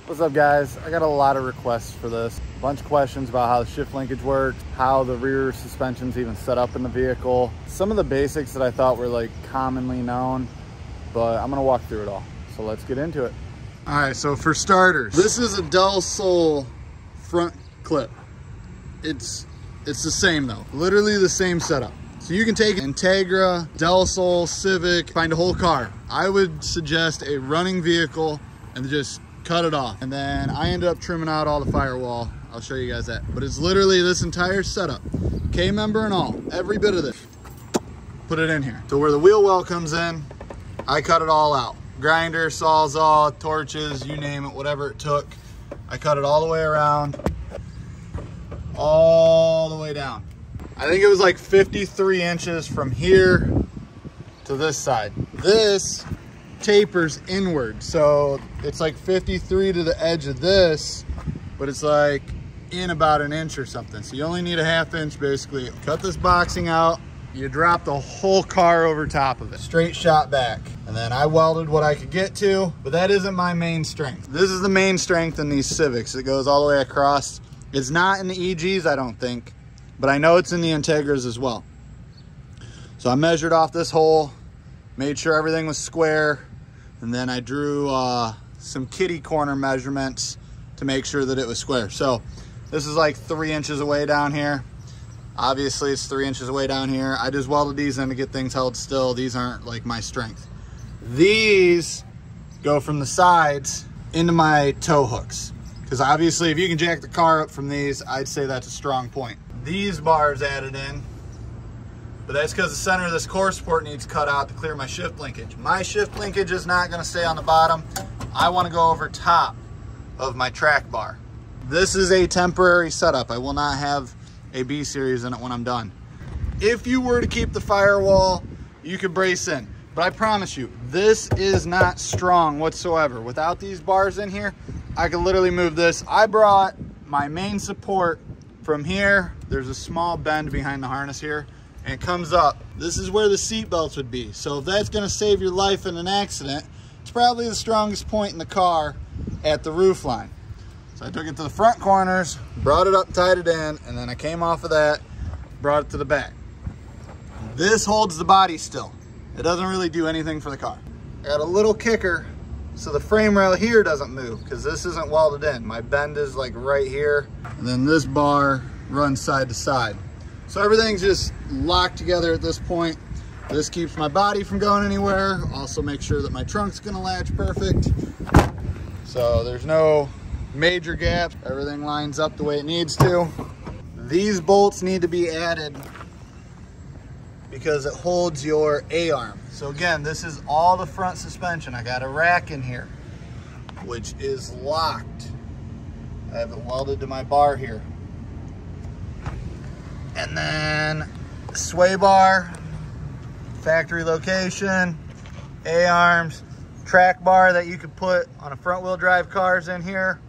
What's up, guys? I got a lot of requests for this. A bunch of questions about how the shift linkage works, how the rear suspension's even set up in the vehicle. Some of the basics that I thought were like commonly known, but I'm gonna walk through it all. So let's get into it. All right, so for starters, this is a Del Sol front clip. It's the same though, literally the same setup. So you can take Integra, Del Sol, Civic, find a whole car. I would suggest a running vehicle and just cut it off. And then I ended up trimming out all the firewall. I'll show you guys that. But it's literally this entire setup, K-member and all, every bit of this. Put it in here. So where the wheel well comes in, I cut it all out. Grinder, sawzall, torches, you name it, whatever it took. I cut it all the way around, all the way down. I think it was like 53 inches from here to this side. This tapers inward, so it's like 53 to the edge of this, but it's like in about an inch or something. So you only need a ½ inch basically. Cut this boxing out, you drop the whole car over top of it, straight shot back. And then I welded what I could get to, but that isn't my main strength. This is the main strength in these Civics. It goes all the way across. It's not in the EGs, I don't think, but I know it's in the Integras as well. So I measured off this hole, made sure everything was square, and then I drew some kitty corner measurements to make sure that it was square. So this is like 3 inches away down here. Obviously it's 3 inches away down here. I just welded these in to get things held still. These aren't like my strength. These go from the sides into my tow hooks, because obviously if you can jack the car up from these, I'd say that's a strong point. These bars added in, but that's because the center of this core support needs cut out to clear my shift linkage. My shift linkage is not going to stay on the bottom. I want to go over top of my track bar. This is a temporary setup. I will not have a B series in it when I'm done. If you were to keep the firewall, you could brace in, but I promise you, this is not strong whatsoever. Without these bars in here, I could literally move this. I brought my main support from here. There's a small bend behind the harness here, and it comes up. This is where the seat belts would be. So if that's gonna save your life in an accident, it's probably the strongest point in the car at the roof line. So I took it to the front corners, brought it up, tied it in, and then I came off of that, brought it to the back. This holds the body still. It doesn't really do anything for the car. I got a little kicker so the frame rail here doesn't move, because this isn't welded in. My bend is like right here, and then this bar runs side to side. So everything's just locked together at this point. This keeps my body from going anywhere. Also make sure that my trunk's gonna latch perfect. So there's no major gaps. Everything lines up the way it needs to. These bolts need to be added because it holds your A-arm. So again, this is all the front suspension. I got a rack in here, which is locked. I have it welded to my bar here. And then sway bar, factory location, A-arms, track bar that you could put on a front wheel drive cars in here.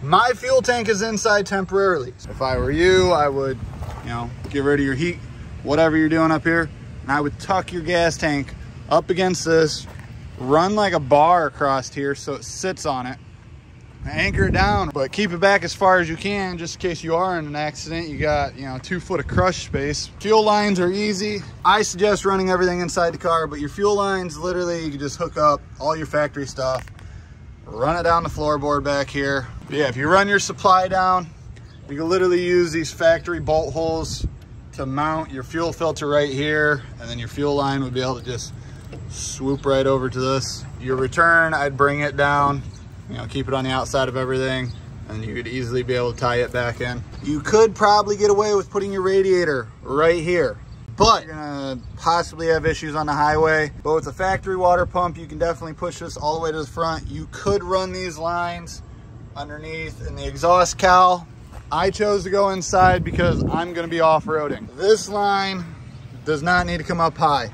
My fuel tank is inside temporarily. If I were you, I would, get rid of your heat, whatever you're doing up here, and I would tuck your gas tank up against this, run like a bar across here so it sits on it, anchor it down, but keep it back as far as you can just in case you are in an accident. You got 2 foot of crush space. Fuel lines are easy. I suggest running everything inside the car, but your fuel lines, literally you can just hook up all your factory stuff, run it down the floorboard back here. But yeah, if you run your supply down, you can literally use these factory bolt holes to mount your fuel filter right here, and then your fuel line would be able to just swoop right over to this. Your return, I'd bring it down, keep it on the outside of everything, and you could easily be able to tie it back in. You could probably get away with putting your radiator right here, but you're gonna possibly have issues on the highway. But with a factory water pump, you can definitely push this all the way to the front. You could run these lines underneath in the exhaust cowl. I chose to go inside because I'm gonna be off-roading. This line does not need to come up high.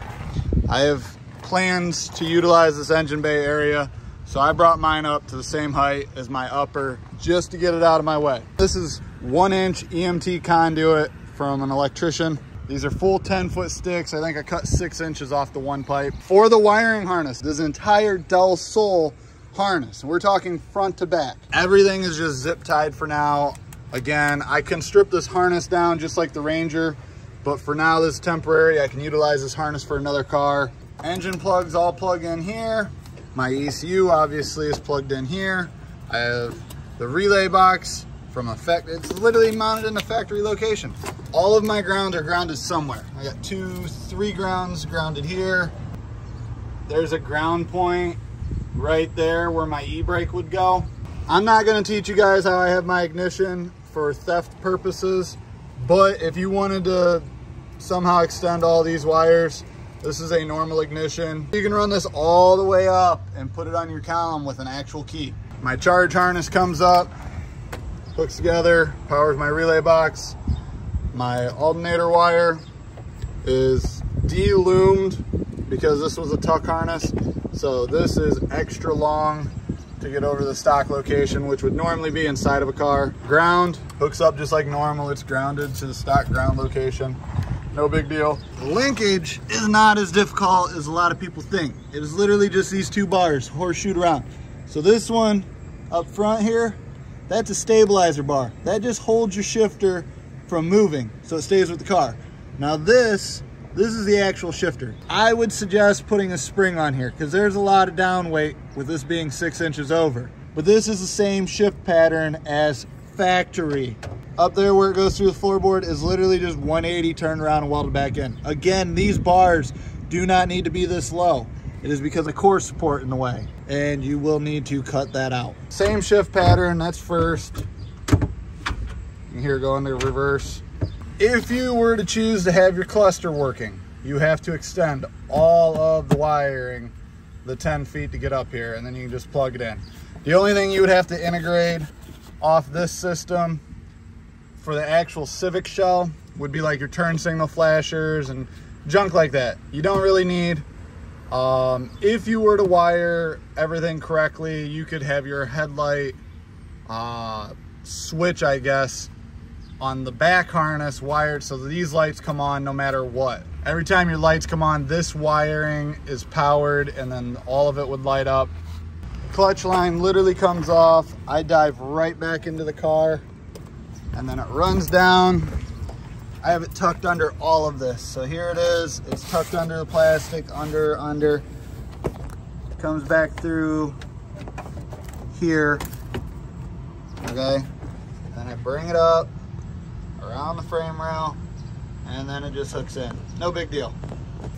I have plans to utilize this engine bay area, so I brought mine up to the same height as my upper just to get it out of my way. This is 1-inch EMT conduit from an electrician. These are full 10-foot sticks. I think I cut 6 inches off the one pipe. For the wiring harness, this entire Del Sol harness. We're talking front to back. Everything is just zip tied for now. Again, I can strip this harness down just like the Ranger, but for now this is temporary. I can utilize this harness for another car. Engine plugs all plug in here. My ECU obviously is plugged in here. I have the relay box from it's literally mounted in a factory location. All of my grounds are grounded somewhere. I got 3 grounds grounded here. There's a ground point right there where my e-brake would go. I'm not gonna teach you guys how I have my ignition for theft purposes, but if you wanted to somehow extend all these wires, this is a normal ignition. You can run this all the way up and put it on your column with an actual key. My charge harness comes up, hooks together, powers my relay box. My alternator wire is de-loomed because this was a tuck harness. So this is extra long to get over the stock location, which would normally be inside of a car. Ground hooks up just like normal. It's grounded to the stock ground location. No big deal. Linkage is not as difficult as a lot of people think. It is literally just these 2 bars horseshoed around. So this one up front here, that's a stabilizer bar. That just holds your shifter from moving, so it stays with the car. Now this is the actual shifter. I would suggest putting a spring on here because there's a lot of down weight with this being 6 inches over. But this is the same shift pattern as factory. Up there where it goes through the floorboard is literally just 180 turned around and welded back in. Again, these bars do not need to be this low. It is because of core support in the way, and you will need to cut that out. Same shift pattern, that's first. And here go into reverse. If you were to choose to have your cluster working, you have to extend all of the wiring, the 10 feet to get up here, and then you can just plug it in. The only thing you would have to integrate off this system for the actual Civic shell would be like your turn signal flashers and junk like that. You don't really need. If you were to wire everything correctly, you could have your headlight switch, I guess, on the back harness wired so that these lights come on no matter what. Every time your lights come on, this wiring is powered and then all of it would light up. Clutch line literally comes off. I dive right back into the car and then it runs down. I have it tucked under all of this. So here it is. It's tucked under the plastic, under. Comes back through here. Okay. Then I bring it up around the frame rail and then it just hooks in. No big deal.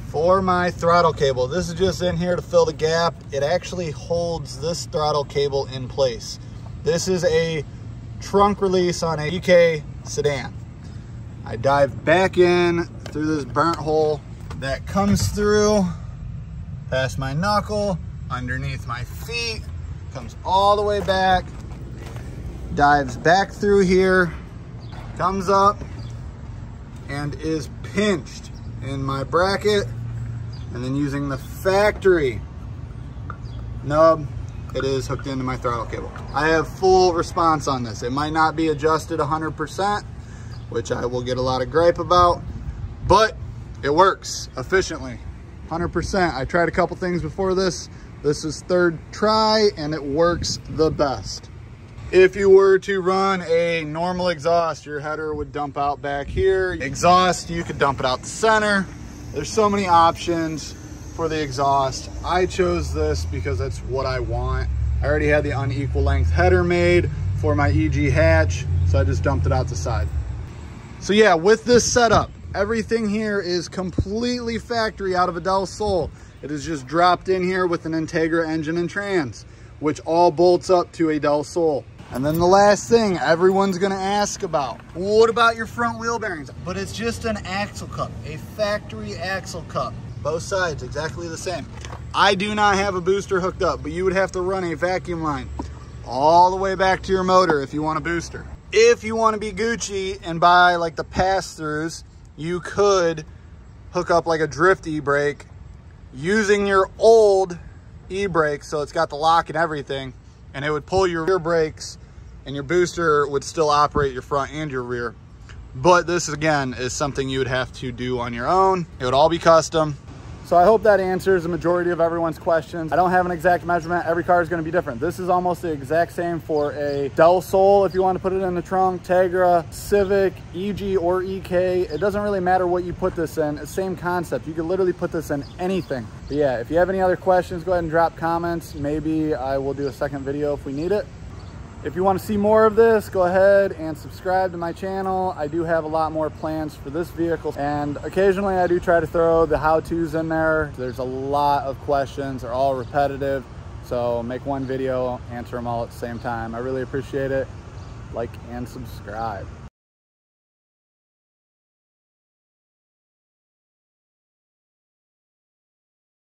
For my throttle cable, this is just in here to fill the gap. It actually holds this throttle cable in place. This is a trunk release on a UK sedan. I dive back in through this burnt hole that comes through past my knuckle, underneath my feet, comes all the way back, dives back through here, comes up and is pinched in my bracket, and then using the factory nub, it is hooked into my throttle cable. I have full response on this. It might not be adjusted 100%, which I will get a lot of gripe about, but it works efficiently, 100%. I tried a couple things before this. This is 3rd try and it works the best. If you were to run a normal exhaust, your header would dump out back here. Exhaust, you could dump it out the center. There's so many options for the exhaust. I chose this because that's what I want. I already had the unequal length header made for my EG hatch, so I just dumped it out the side. So yeah, with this setup, everything here is completely factory out of a Del Sol. It is just dropped in here with an Integra engine and trans, which all bolts up to a Del Sol. And then the last thing everyone's gonna ask about, what about your front wheel bearings? But it's just an axle cup, a factory axle cup. Both sides exactly the same. I do not have a booster hooked up, but you would have to run a vacuum line all the way back to your motor if you want a booster. If you want to be Gucci and buy like the pass-throughs, you could hook up like a drift e-brake using your old e-brake, so it's got the lock and everything, and it would pull your rear brakes and your booster would still operate your front and your rear. But this again is something you would have to do on your own. It would all be custom. So I hope that answers the majority of everyone's questions. I don't have an exact measurement. Every car is going to be different. This is almost the exact same for a Del Sol if you want to put it in the trunk, Integra, Civic, EG or EK. It doesn't really matter what you put this in. It's the same concept. You could literally put this in anything. But yeah, if you have any other questions, go ahead and drop comments. Maybe I will do a second video if we need it. If you want to see more of this, go ahead and subscribe to my channel. I do have a lot more plans for this vehicle, and occasionally I do try to throw the how-tos in there. There's a lot of questions, they're all repetitive, so make one video, answer them all at the same time. I really appreciate it. Like and subscribe.